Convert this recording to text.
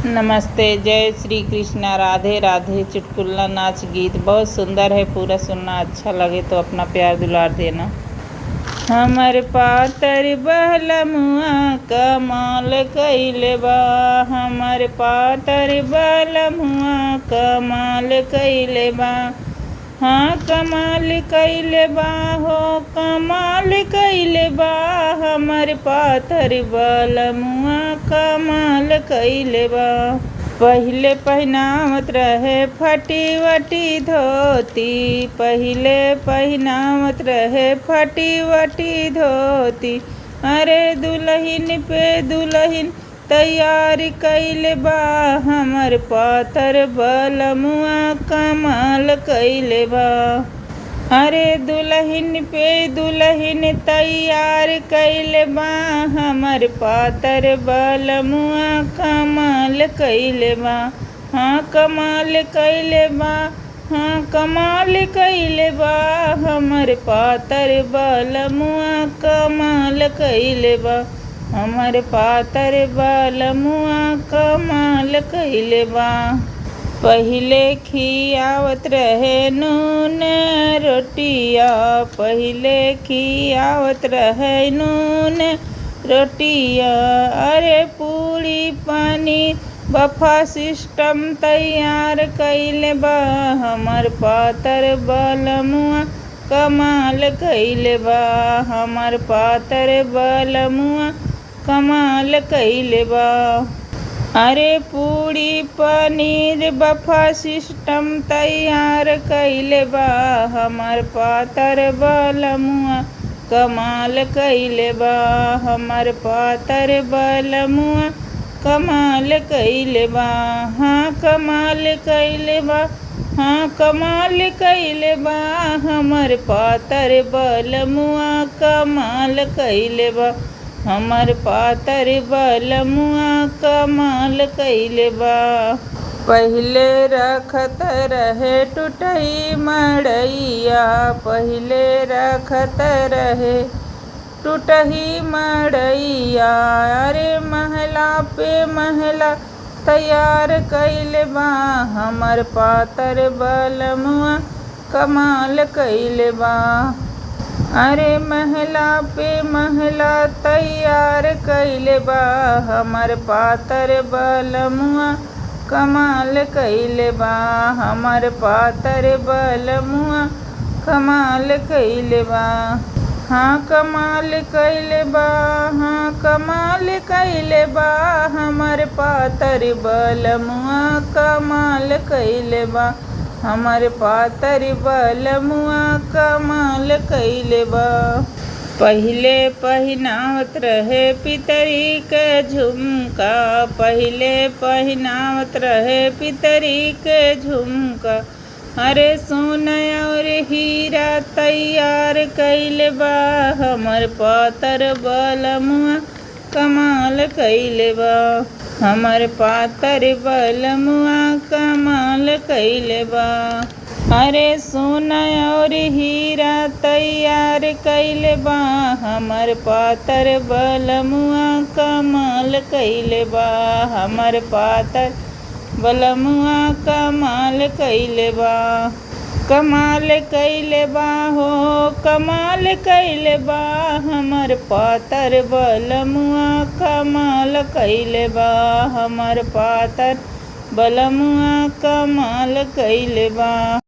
नमस्ते, जय श्री कृष्णा, राधे राधे। चुटकुला नाच गीत बहुत सुंदर है, पूरा सुनना। अच्छा लगे तो अपना प्यार दुलार देना। हमर पातर बलमुआ कमाल कइले बा, हमर पातर बलमुआ कमाल कइले बा। हाँ कमाल कइले बा हो, कमाल कइले बा। हमर पातर बलमुआ कमाल कइले बा। पहिले पहिनावत रहे फटी वटी धोती, पहिले पहिनावत रहे फटी वटी धोती। अरे दुल्हन पे दुल्हन तैयार कइले बा, हमर पातर बलमुआ कमाल कइले बा। अरे दुल्हन पे दुल्हन तैयार कइले बा, हमर पातर बलमुआ कमाल कइले बा। हाँ कमाल कइले बा, हाँ कमाल कइले बा। हमर पातर बलमुआ कमाल कइले बा, हमर पातर बलमुआ कमाल कइले बा। पहिले खियावत रहे नून रोटिया, पहिले खियावत रहे नून रोटिया। अरे पूरी पानी बफा सिस्टम तैयार कइले बा, हमर पातर बलमुआ कमाल कइले बा। हमर पातर बलमुआ कमाल कइले बा। अरे पूरी पनीर बफा सिस्टम तैयार कइले बा, हमर पातर बलमुआ कमाल कइले बा। हमर पातर बलमुआ कमाल कइले बा। हाँ कमाल कइले बा, हाँ कमाल कइले बा। हमर पातर बलमुआ कमाल कइले बा, हमर पातर बलमुआ कमाल कइले बा। पहिले रखत रहे टूटही मड़ैया, पहिले रखत रहे टूटही मड़ैया। अरे महला पे महला तैयार कइले बा, हमर पातर बलमुआ कमाल कइले बा। अरे महला पे महला तैयार कइले बा, हमर पातर बलमुआ कमाल कइले बा। हमर पातर बलमुआ कमाल कइले बा। हाँ कमाल कइले बा, हाँ कमाल कइले बा। हमर पातर बलमुआ कमाल कइले बा, हमर पातर बलमुआ कमाल कइले बा। पहिले पहिनावत रहे पितरी के झुमका, पहिले पहिनावत रहे पितरी के झुमका। अरे सोना और हीरा तैयार कइले बा, हमर पातर बलमुआ कमाल कइले बा। हमर पातर बलमुआ कमाल कइले बा। अरे सोना और हीरा तैयार कइले बा, हमर पातर बलमुआ कमाल कइले बा। हमर पातर बलमुआ कमाल कइले बा। कमाल कइले बा हो, कमाल कइले बा। हमर पातर बलमुआ कमाल कइले बा, हमर पातर बलमुआ कमाल कइले बा।